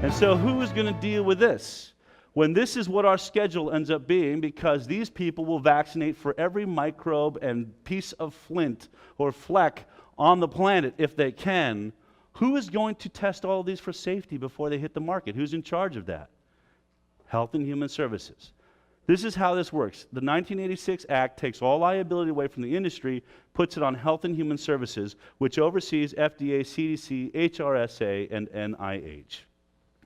And so who is going to deal with this? When this is what our schedule ends up being, because these people will vaccinate for every microbe and piece of flint or fleck on the planet if they can, who is going to test all of these for safety before they hit the market? Who's in charge of that? Health and Human Services. This is how this works. The 1986 Act takes all liability away from the industry, puts it on Health and Human Services, which oversees FDA, CDC, HRSA, and NIH.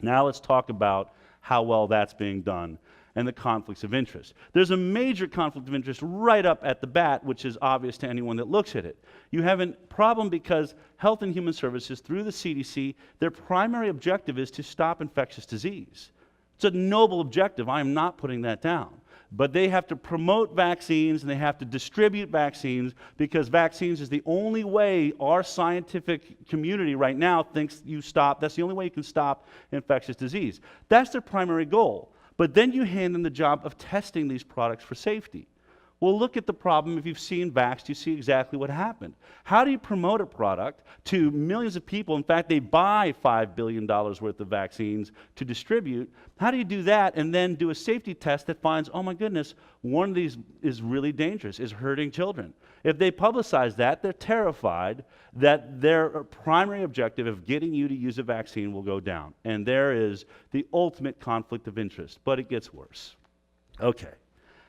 Now let's talk about how well that's being done and the conflicts of interest. There's a major conflict of interest right up at the bat, which is obvious to anyone that looks at it. You have a problem because Health and Human Services, through the CDC, their primary objective is to stop infectious disease. It's a noble objective. I am not putting that down. But they have to promote vaccines and they have to distribute vaccines because vaccines is the only way our scientific community right now thinks you stop. That's the only way you can stop infectious disease. That's their primary goal. But then you hand them the job of testing these products for safety. Well, look at the problem. If you've seen Vaxxed, you see exactly what happened. How do you promote a product to millions of people? In fact, they buy $5 billion worth of vaccines to distribute. How do you do that and then do a safety test that finds, oh my goodness, one of these is really dangerous, is hurting children? If they publicize that, they're terrified that their primary objective of getting you to use a vaccine will go down. And there is the ultimate conflict of interest, but it gets worse. Okay.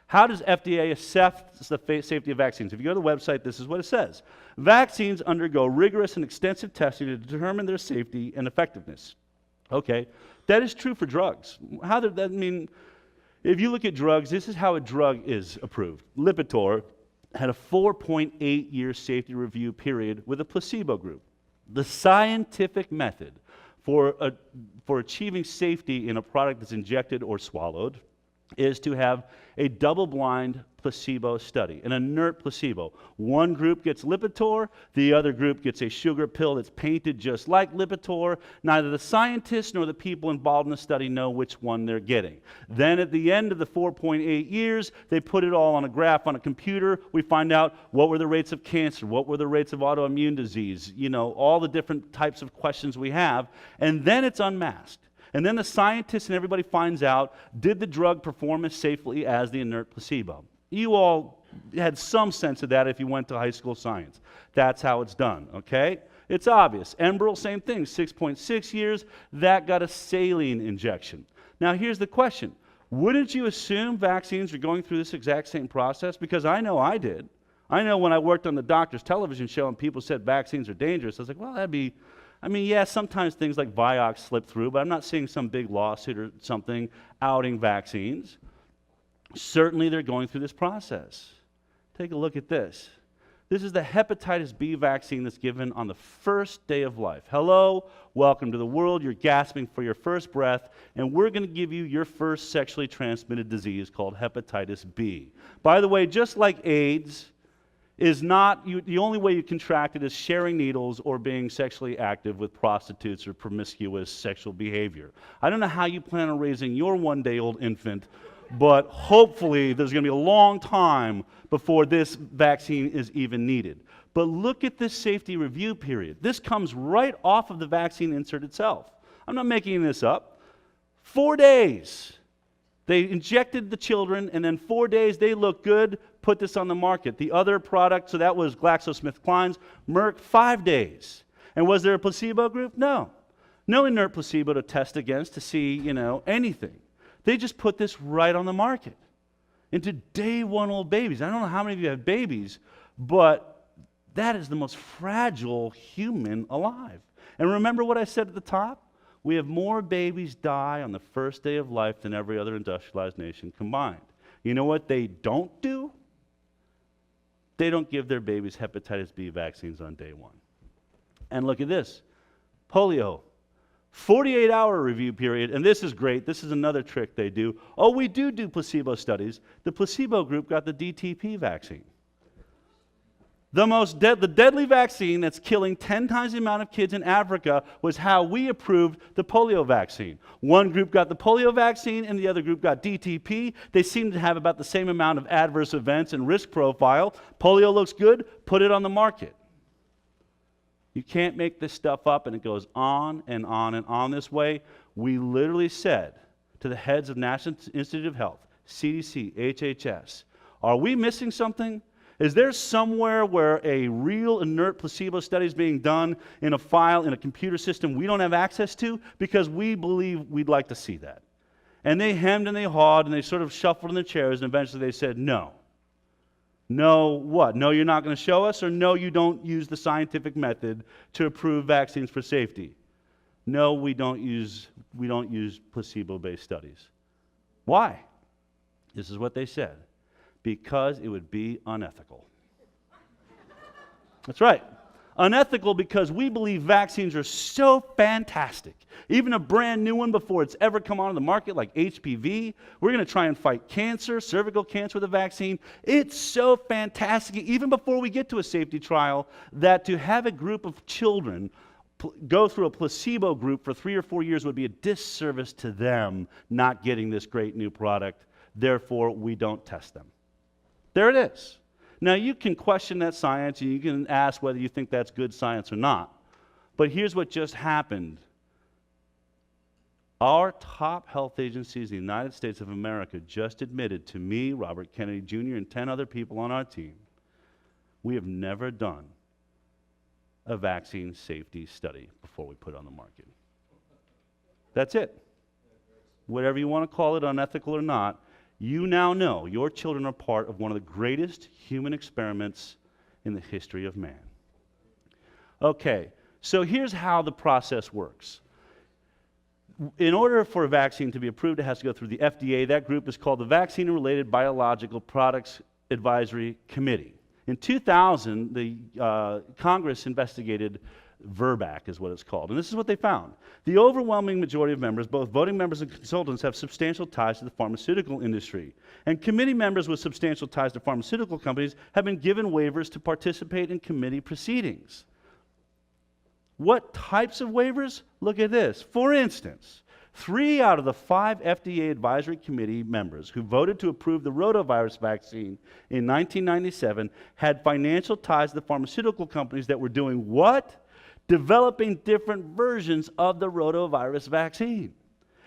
How does FDA assess the safety of vaccines? If you go to the website, this is what it says. Vaccines undergo rigorous and extensive testing to determine their safety and effectiveness. Okay, that is true for drugs. How does that mean? If you look at drugs, this is how a drug is approved. Lipitor had a 4.8-year safety review period with a placebo group. The scientific method for achieving safety in a product that's injected or swallowed is to have a double-blind placebo study, an inert placebo. One group gets Lipitor, the other group gets a sugar pill that's painted just like Lipitor. Neither the scientists nor the people involved in the study know which one they're getting. Then at the end of the 4.8 years, they put it all on a graph on a computer. We find out what were the rates of cancer, what were the rates of autoimmune disease, you know, all the different types of questions we have, and then it's unmasked. And then the scientists and everybody finds out, did the drug perform as safely as the inert placebo? You all had some sense of that if you went to high school science. That's how it's done, okay? It's obvious. Enbrel, same thing, 6.6 years, that got a saline injection. Now here's the question. Wouldn't you assume vaccines are going through this exact same process? Because I know I did. I know when I worked on the doctor's television show and people said vaccines are dangerous, I was like, well, that'd be, I mean, yeah, sometimes things like Vioxx slip through, but I'm not seeing some big lawsuit or something outing vaccines. Certainly they're going through this process. Take a look at this. This is the hepatitis B vaccine that's given on the first day of life. Hello, welcome to the world. You're gasping for your first breath, and we're going to give you your first sexually transmitted disease called hepatitis B. By the way, just like AIDS, is not, the only way you contract it is sharing needles or being sexually active with prostitutes or promiscuous sexual behavior. I don't know how you plan on raising your one-day-old infant, but hopefully there's going to be a long time before this vaccine is even needed. But look at this safety review period. This comes right off of the vaccine insert itself. I'm not making this up. 4 days. They injected the children, and then 4 days, they look good, put this on the market. The other product, so that was GlaxoSmithKline's, Merck, 5 days. And was there a placebo group? No. No inert placebo to test against to see, you know, anything. They just put this right on the market into day-one-old babies. I don't know how many of you have babies, but that is the most fragile human alive. And remember what I said at the top? We have more babies die on the first day of life than every other industrialized nation combined. You know what they don't do? They don't give their babies hepatitis B vaccines on day one. And look at this. Polio. 48-hour review period, and this is great. This is another trick they do. Oh, we do placebo studies. The placebo group got the DTP vaccine. The deadly vaccine that's killing 10 times the amount of kids in Africa was how we approved the polio vaccine. One group got the polio vaccine and the other group got DTP. They seem to have about the same amount of adverse events and risk profile. Polio looks good, put it on the market. You can't make this stuff up, and it goes on and on and on this way. We literally said to the heads of National Institute of Health, CDC, HHS, are we missing something? Is there somewhere where a real inert placebo study is being done in a file in a computer system we don't have access to? Because we believe we'd like to see that. And they hemmed and they hawed and they sort of shuffled in their chairs, and eventually they said, no. No what? No, you're not going to show us? Or no, you don't use the scientific method to approve vaccines for safety? No, we don't use placebo-based studies. Why? This is what they said. Because it would be unethical. That's right. Unethical because we believe vaccines are so fantastic. Even a brand new one before it's ever come onto the market, like HPV, we're going to try and fight cancer, cervical cancer with a vaccine. It's so fantastic, even before we get to a safety trial, that to have a group of children go through a placebo group for 3 or 4 years would be a disservice to them not getting this great new product. Therefore, we don't test them. There it is. Now, you can question that science, and you can ask whether you think that's good science or not. But here's what just happened. Our top health agencies in the United States of America just admitted to me, Robert Kennedy Jr., and 10 other people on our team, we have never done a vaccine safety study before we put it on the market. That's it. Whatever you want to call it, unethical or not, you now know your children are part of one of the greatest human experiments in the history of man. Okay, so here's how the process works. In order for a vaccine to be approved, it has to go through the FDA. That group is called the Vaccine and Related Biological Products Advisory Committee. In 2000, the Congress investigated VRBAC is what it's called. And this is what they found. The overwhelming majority of members, both voting members and consultants, have substantial ties to the pharmaceutical industry. And committee members with substantial ties to pharmaceutical companies have been given waivers to participate in committee proceedings. What types of waivers? Look at this. For instance, 3 out of the 5 FDA advisory committee members who voted to approve the rotavirus vaccine in 1997 had financial ties to the pharmaceutical companies that were doing what? Developing different versions of the rotavirus vaccine.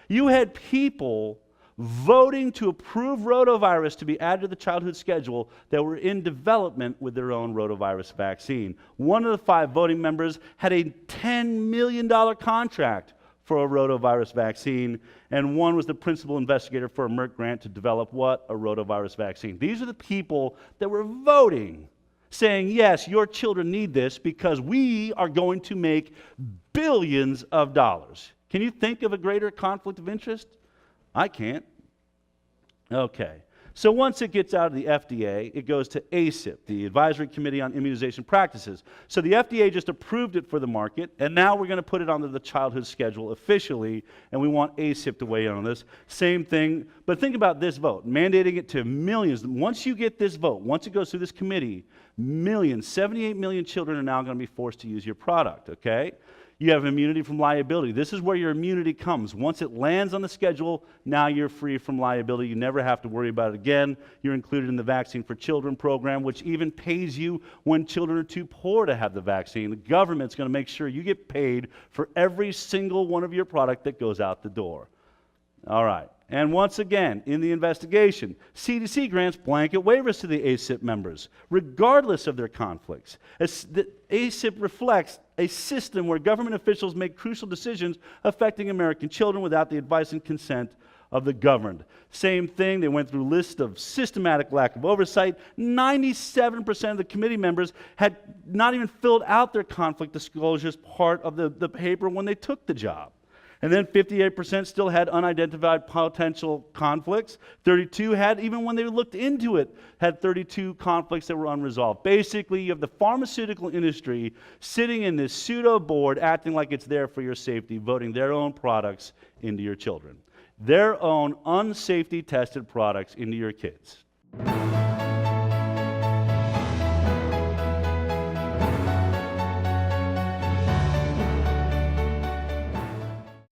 You had people voting to approve rotavirus to be added to the childhood schedule that were in development with their own rotavirus vaccine. One of the 5 voting members had a $10 million contract for a rotavirus vaccine, and one was the principal investigator for a Merck grant to develop what? A rotavirus vaccine. These are the people that were voting, saying, yes, your children need this because we are going to make billions of dollars. Can you think of a greater conflict of interest? I can't. Okay. So once it gets out of the FDA, it goes to ACIP, the Advisory Committee on Immunization Practices. So the FDA just approved it for the market, and now we're going to put it onto the childhood schedule officially, and we want ACIP to weigh in on this. Same thing, but think about this vote, mandating it to millions. Once you get this vote, once it goes through this committee, millions, 78 million children are now going to be forced to use your product, okay? You have immunity from liability. This is where your immunity comes. Once it lands on the schedule, now you're free from liability. You never have to worry about it again. You're included in the Vaccine for Children program, which even pays you when children are too poor to have the vaccine. The government's going to make sure you get paid for every single one of your product that goes out the door. All right. And once again, in the investigation, CDC grants blanket waivers to the ACIP members, regardless of their conflicts. The ACIP reflects a system where government officials make crucial decisions affecting American children without the advice and consent of the governed. Same thing, they went through a list of systematic lack of oversight. 97% of the committee members had not even filled out their conflict disclosures part of the paper when they took the job. And then 58% still had unidentified potential conflicts. 32 had, even when they looked into it, had 32 conflicts that were unresolved. Basically, you have the pharmaceutical industry sitting in this pseudo board acting like it's there for your safety, voting their own products into your children. Their own unsafety tested products into your kids.